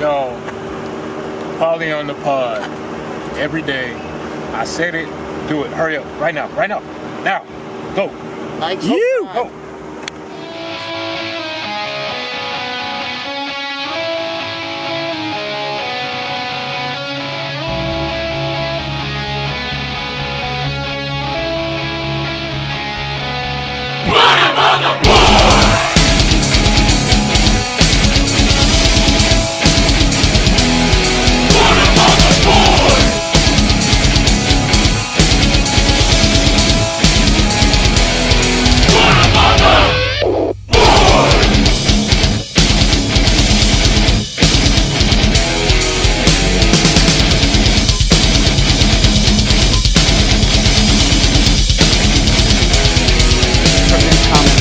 Yo, Polly on the pod. Every day. I said it, do it. Hurry up. Right now. Right now. Now. Go. Like You. Go.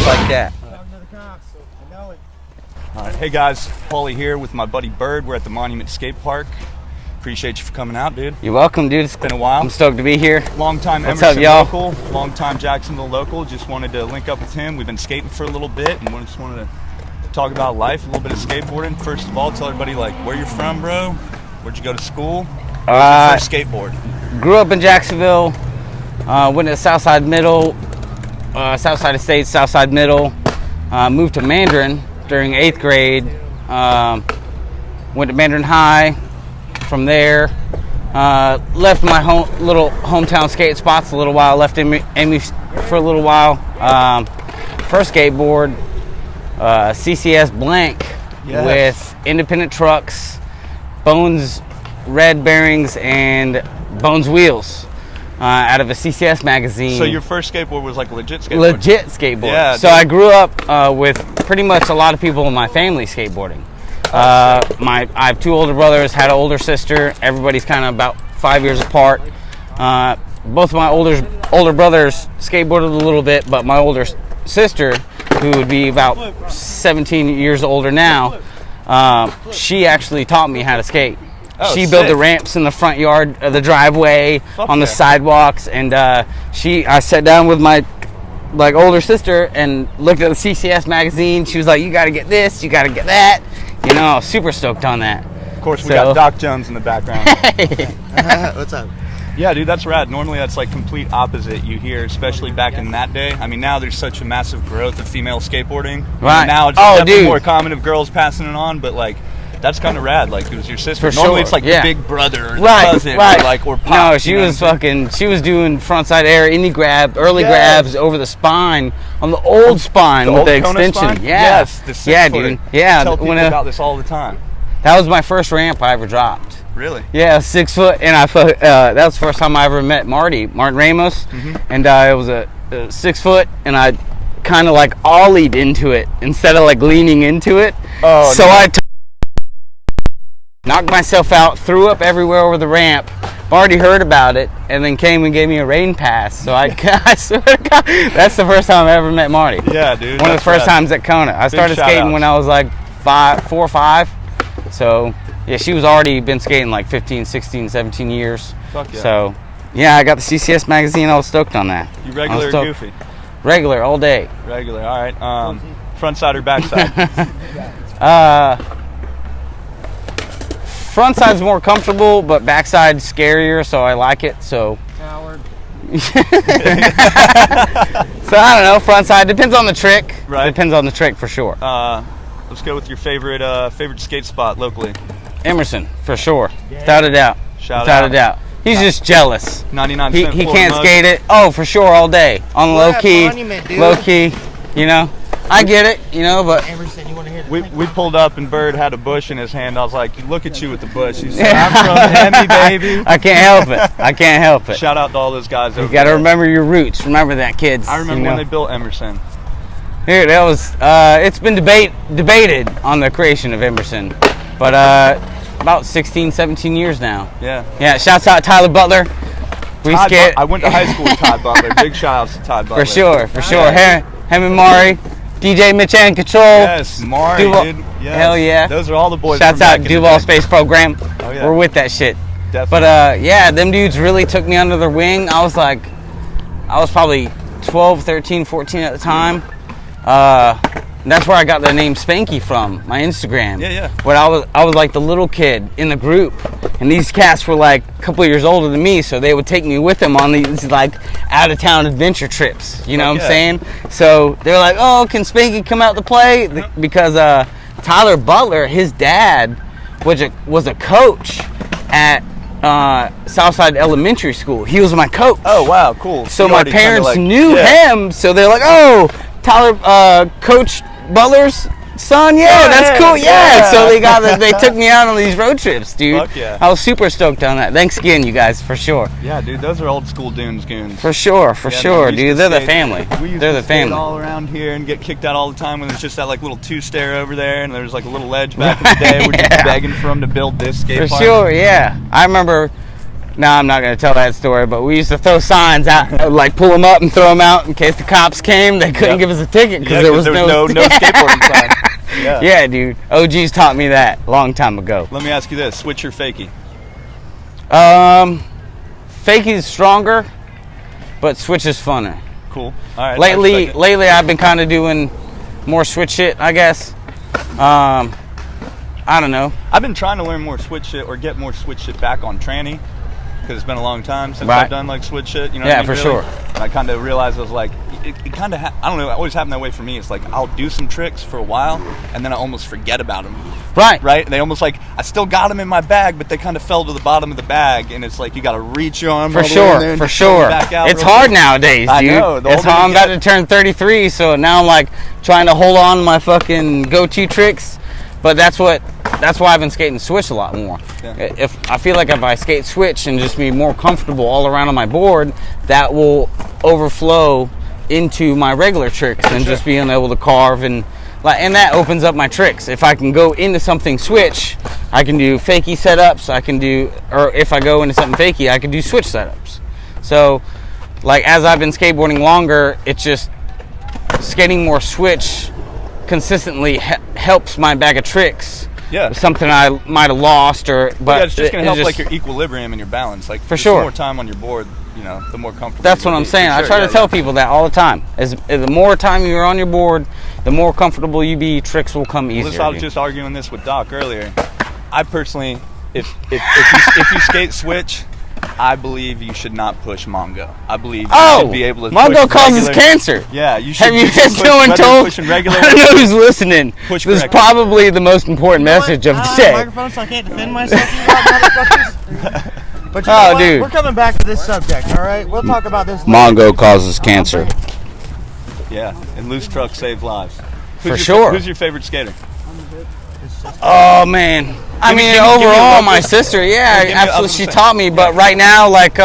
Like that. All right, hey guys, Paulie here with my buddy Bird. We're at the Monument Skatepark. Appreciate you for coming out, dude. You're welcome, dude. It's been a while. I'm stoked to be here. Long-time What's Emerson up, y'all? local, long-time Jacksonville local. Just wanted to link up with him. We've been skating for a little bit, and just wanted to talk about life, a little bit of skateboarding. First of all, tell everybody like where you're from, bro. Where'd you go to school? First skateboard. Grew up in Jacksonville. Went to Southside Middle, Southside Estates, Southside Middle. Moved to Mandarin during 8th grade. Went to Mandarin High. From there, left my little hometown skate spots a little while. Left Amy for a little while. First skateboard, CCS blank, Yes. with independent trucks, Bones red bearings, and Bones wheels. Out of a CCS magazine. So your first skateboard was like a legit skateboard? Legit skateboard. Yeah, so dude. I grew up with pretty much a lot of people in my family skateboarding. I have two older brothers, had an older sister. Everybody's kind of about 5 years apart. Both of my older brothers skateboarded a little bit, but my older sister, who would be about 17 years older now, she actually taught me how to skate. Oh, she built sick. the ramps in the front yard of the driveway, on the sidewalks, and I sat down with my older sister and looked at the CCS magazine. She was like, "You got to get this, you got to get that." You know, I was super stoked on that. Of course, we got Doc Jones in the background. What's up? Yeah, dude, that's rad. Normally that's like complete opposite you hear, especially back in that day. I mean, now there's such a massive growth of female skateboarding. Right. And now it's definitely more common of girls passing it on, but like that's kind of rad. Like it was your sister. For Normally sure, it's like yeah. the big brother or the Right, cousin right. or pop. No, she was doing frontside air, indie grab, early grabs over the spine, on the old spine The with old the Kona extension. spine? Yeah. Yes, the 6 yeah, footer. dude. Yeah. I tell people about this all the time. That was my first ramp I ever dropped. Really? Yeah, 6 foot, and that was the first time I ever met Martin Ramos, and it was a 6 foot, and I kind of like ollied into it instead of like leaning into it. Oh, so no. I knocked myself out, threw up everywhere over the ramp. Marty heard about it, and then came and gave me a rain pass. So I swear to God, that's the first time I ever met Marty. Yeah, dude. One of the first times at Kona. I started skating when I was like 4 or 5. So, yeah, she was already been skating like 15, 16, 17 years. Fuck yeah. So, yeah, I got the CCS magazine. I was stoked on that. You regular or goofy? Regular, all day. Regular, all right. Front side or back side? Front side's more comfortable, but backside's scarier, so I like it. So, Howard. so I don't know. Front side depends on the trick. Right. Depends on the trick for sure. Let's go with your favorite skate spot locally. Emerson, for sure. Without a doubt. Shout Without out. a doubt. He's just jealous. 99 He cent can't Florida mug. skate it. Oh, for sure, all day. On We're low at key. Monument, dude. Low key. You know? I get it, you know, but Emerson, you want to hear the We pulled up and Bird had a bush in his hand. I was like, look at you with the bush. He said, I'm from Hemi, baby. I can't help it. I can't help it. Shout out to all those guys over You got to there. remember your roots. Remember that, kids. I remember you know? when they built Emerson. Here, that was. It's been debated on the creation of Emerson, but about 16, 17 years now. Yeah. Yeah. Shouts out Tyler Butler. I went to high school with Todd Butler. Big shout outs to Todd Butler. For sure. Him and Mari, DJ Mitch and Control. Yes, Mari, dude. Yes. Hell yeah. Those are all the boys. Shouts from back out in the Duval day. Space Program. Oh, yeah. We're with that shit. Definitely. But yeah, them dudes really took me under their wing. I was probably 12, 13, 14 at the time. that's where I got the name Spanky from, my Instagram. Yeah, yeah. When I was like the little kid in the group, and these cats were like a couple years older than me, so they would take me with them on these like out of town adventure trips. You know what I'm saying? So they're like, "Oh, can Spanky come out to play?" Because Tyler Butler, his dad, was a coach at Southside Elementary School. He was my coach. Oh wow, cool. So you my already kinda, parents like, knew him, so they're like, "Oh, Tyler, Coach Butler's son, that's cool, So they took me out on these road trips, dude. Fuck yeah. I was super stoked on that. Thanks again, you guys, for sure. Yeah, dude, those are old school Dunes goons. For sure, Man, dude. They're the family. We used They're to the family. skate all around here and get kicked out all the time when there's just that like little two-stair over there, and there's like a little ledge back in the day. We're just begging for them to build this skate For park. sure, yeah. I remember. No, I'm not going to tell that story, but we used to throw signs out, like pull them up and throw them out in case the cops came. They couldn't give us a ticket because there was no skateboarding sign. Yeah. Yeah, dude. OGs taught me that a long time ago. Let me ask you this: switch or fakie? Fakey's stronger, but switch is funner. Cool. All right. Lately, I've been kind of doing more switch shit, I guess. I don't know. I've been trying to learn more switch shit or get more switch shit back on tranny because it's been a long time since I've done like switch shit. You know what I mean? For sure. And I kind of realized I was like, it kind of, I don't know, it always happened that way for me. It's like I'll do some tricks for a while and then I almost forget about them. Right? They almost like, I still got them in my bag, but they kind of fell to the bottom of the bag, and it's like you got to reach on them. For sure. It's hard nowadays, dude. I know. It's hard. I'm about to turn 33, so now I'm like trying to hold on to my fucking go-to tricks. But that's why I've been skating switch a lot more. Yeah. If I feel like if I skate switch and just be more comfortable all around on my board, that will overflow into my regular tricks and just being able to carve and that opens up my tricks. If I can go into something switch, I can do fakie setups. Or if I go into something fakie, I can do switch setups. So, like as I've been skateboarding longer, it's just skating more switch consistently helps my bag of tricks. Yeah, something I might have lost, but it's just gonna help like your equilibrium and your balance. Like for sure, the more time on your board, the more comfortable. That's what I'm saying. I try to tell people that all the time. As the more time you're on your board, the more comfortable you be. Tricks will come easier. I was just arguing this with Doc earlier. I personally, if you skate switch, I believe you should not push Mongo. I believe you should be able to Mongo causes cancer. Yeah, you should. Have you been someone told? I don't know who's listening. This is probably the most important message of the day. Microphone, so I can't defend myself. But dude, we're coming back to this subject. All right, we'll talk about this later. Mongo causes cancer. Yeah, and loose trucks save lives. For sure. Who's your favorite skater? Oh man. I mean, overall, my sister, absolutely, she taught me. But right now, like,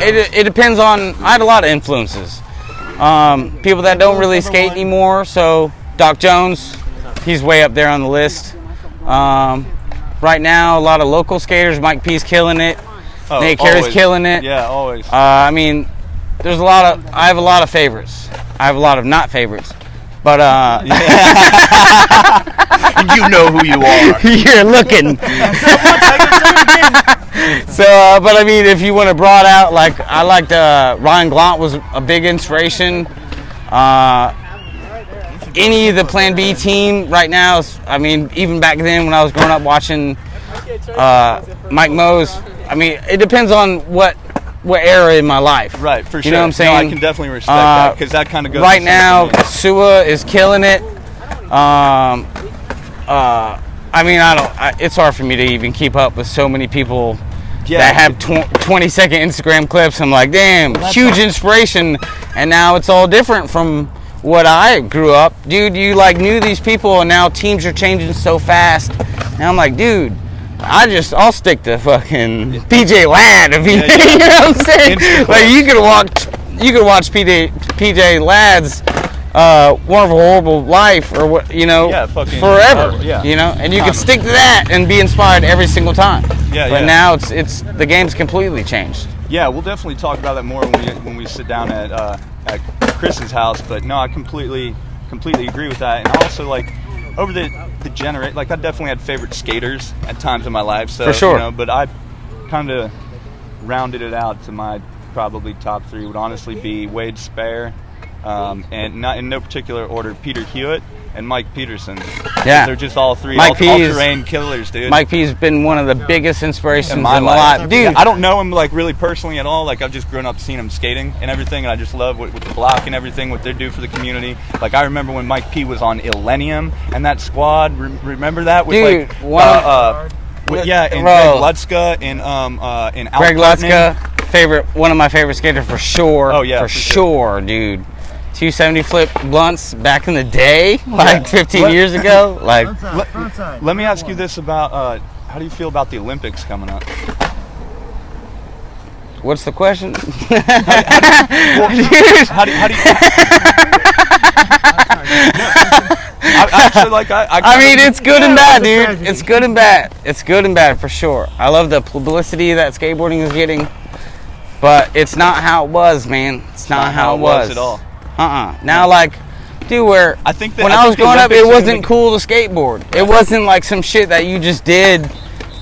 it depends on. I had a lot of influences. People that don't really skate anymore. So Doc Jones, he's way up there on the list. Right now, a lot of local skaters. Mike P's killing it. Nate Carey's killing it. Yeah, always. I mean, there's I have a lot of favorites. I have a lot of not favorites. But you know who you are. You're looking. So, but I mean, if you want to broad out, like I liked Ryan Glant was a big inspiration. Any of the Plan B team right now, I mean, even back then when I was growing up watching Mike Mose, I mean, it depends on what era in my life. Right, for sure. You know what I'm saying? No, I can definitely respect that because that kind of goes. Right now, Sua is killing it. I mean, it's hard for me to even keep up with so many people that have 20-second Instagram clips. I'm like, damn, huge inspiration. And now it's all different from what I grew up. Dude, you like knew these people and now teams are changing so fast. And I'm like, dude, I'll stick to fucking PJ Ladd if you know what I'm saying? Like you could watch PJ Ladd's Wonderful Horrible Life or what, forever. And you could stick to that and be inspired every single time. But now it's the game's completely changed. Yeah, we'll definitely talk about that more when we sit down at Chris's house. But no, I completely agree with that. And I also like over the generate, like I definitely had favorite skaters at times in my life. So, for sure. But I kind of rounded it out to my probably top three would honestly be Wade Spare, and not in no particular order, Peter Hewitt and Mike Peterson. Yeah. They're just all three Mike P is- all-terrain killers, dude. Mike P's been one of the biggest inspirations in my life. life. Dude, Yeah, I don't know him like really personally at all. Like I've just grown up seeing him skating and everything, and I just love with the block and everything, what they do for the community. Like I remember when Mike P was on Illenium and that squad. Remember that? With Dude, like, and bro. Greg Lutzka and Al Greg Hartman. Lutzka, one of my favorite skaters for sure. Oh, yeah, for for sure, dude. 270 flip blunts back in the day, like 15 years ago. Like, Frontside. Let me ask you this about how do you feel about the Olympics coming up? what's the question? Well, how do you actually, like, I mean, it's good and bad, dude. It's good and bad. It's good and bad for sure. I love the publicity that skateboarding is getting, but it's not how it was, man. It's not how it was at all. Now, like, dude, when I was growing up, it wasn't cool to skateboard. It wasn't like some shit that you just did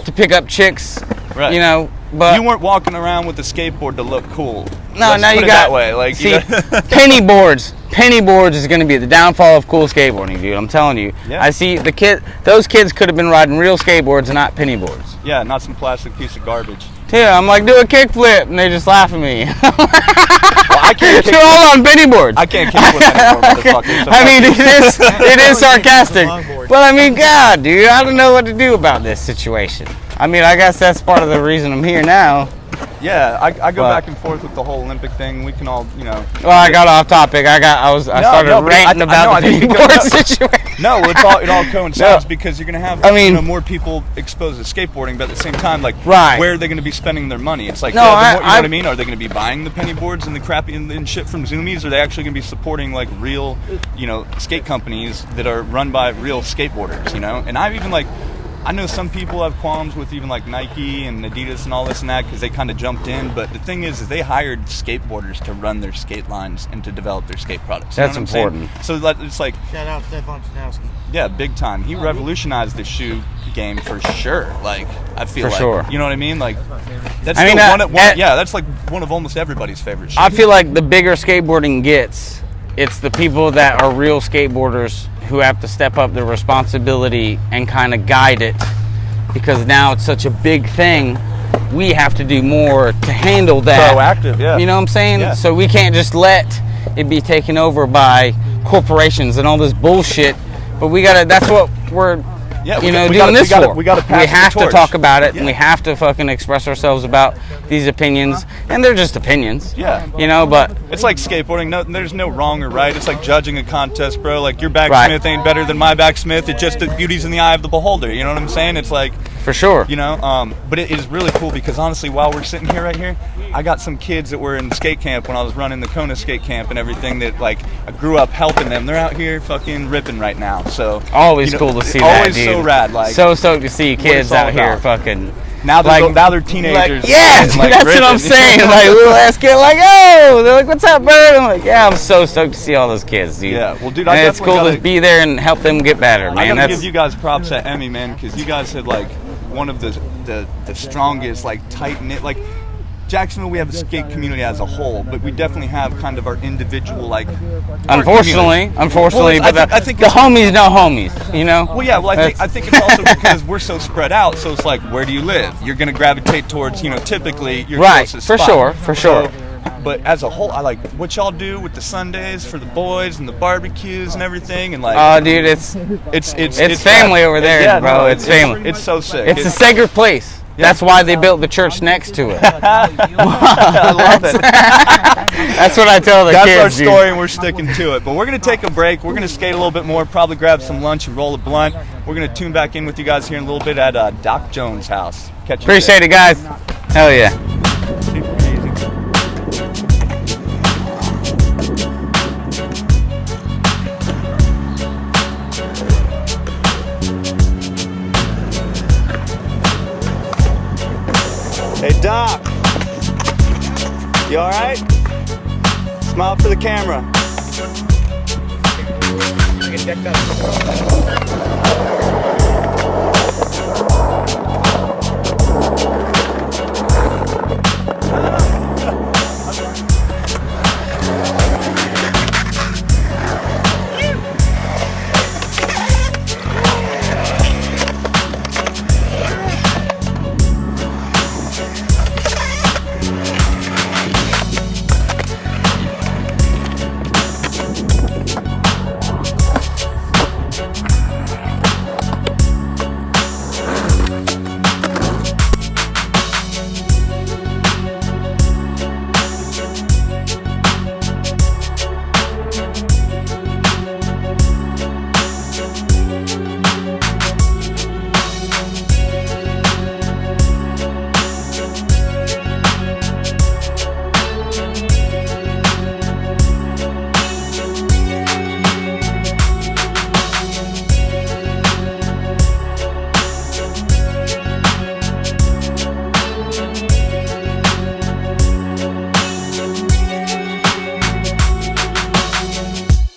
to pick up chicks, Right. you know. But you weren't walking around with a skateboard to look cool. no, Let's now put you it got that way. Like, see, you know. penny boards. Penny boards is going to be the downfall of cool skateboarding, dude. I'm telling you. Yeah. I see those kids could have been riding real skateboards and not penny boards. Yeah, not some plastic piece of garbage. Yeah, I'm like, do a kickflip, and they just laugh at me. Well, I can't They're all on penny boards. I can't kickflip anymore, motherfucker. So I mean, it is sarcastic. Longboard. But I mean, God, dude, I don't know what to do about this situation. I mean, I guess that's part of the reason I'm here now. yeah, I go But- back and forth with the whole Olympic thing. We can all, you know. Well, I got off topic. I started no, but ranting I about the think penny it board goes- situation. No, it all coincides No. because you're gonna have I mean- you know, more people exposed to skateboarding, but at the same time, like, Right. where are they gonna be spending their money? It's like, No, you know I- what I mean? Are they gonna be buying the penny boards and the crappy and shit from Zoomies? Are they actually gonna be supporting like real, you know, skate companies that are run by real skateboarders? You know, and I've even like. I know some people have qualms with even like Nike and Adidas and all this and that because they kind of jumped in. But the thing is they hired skateboarders to run their skate lines and to develop their skate products. You know That's what I'm saying? important. So that, it's like, Shout out Stefan Janowski. yeah, big time. He revolutionized the shoe game for sure. Like I feel For like, sure. you know what I mean? Like that's I mean, that's like one of almost everybody's favorite shoes. I feel like the bigger skateboarding gets, it's the people that are real skateboarders who have to step up their responsibility and kind of guide it, because now it's such a big thing. We have to do more to handle that. Proactive, yeah. You know what I'm saying? Yeah. So we can't just let it be taken over by corporations and all this bullshit. But that's what we're Yeah, doing gotta- this for. we gotta pass We the have to torch. talk about it, and Yeah. we have to fucking express ourselves about these opinions, and they're just opinions. Yeah. You know, but It's like skateboarding. No, there's no wrong or right. It's like judging a contest, bro. Like your backsmith Right. ain't better than my backsmith. It's just the beauty's in the eye of the beholder. You know what I'm saying? It's like, for sure. you know, but it is really cool because honestly, while we're sitting here right here, I got some kids that were in skate camp when I was running the Kona skate camp and everything that like I grew up helping them. They're out here fucking ripping right now. So Always you know, cool to see that, always dude. so rad. Like So stoked to see kids all out here about. fucking. now they're like- now they're teenagers. Like, yeah, and, dude, like, that's what I'm ripping. saying. Like little ass kid, like, oh, they're like, what's up, bird? I'm like, yeah, I'm so stoked to see all those kids, dude. Yeah, well, dude, and I it's definitely cool to gotta- be there and help them get better, I man. gotta That's give you guys props at Emmy, man, because you guys had like one of the strongest, like tight knit, like Jacksonville. We have a skate community as a whole, but we definitely have kind of our individual, like. unfortunately, Well, but I think the it's- homies know homies, you know. Well, yeah. Well, I think it's also because we're so spread out. So it's like, where do you live? You're gonna gravitate towards, typically your Right, closest for spot. sure, for sure. So, but as a whole, I like what y'all do with the Sundays for the boys and the barbecues and everything, and like. Oh, dude, it's It's family over there, yeah, bro. no, It's family. It's so sick. It's a sacred place. That's why they built the church next to it. I love it. That's what I tell the That's kids. our dude. story, and we're sticking to it. But we're going to take a break. We're going to skate a little bit more, probably grab some lunch and roll a blunt. We're going to tune back in with you guys here in a little bit at Doc Jones' house. Catch you Appreciate it, guys. Hell yeah. Super easy. Hey, Doc. You all right? Smile for the camera.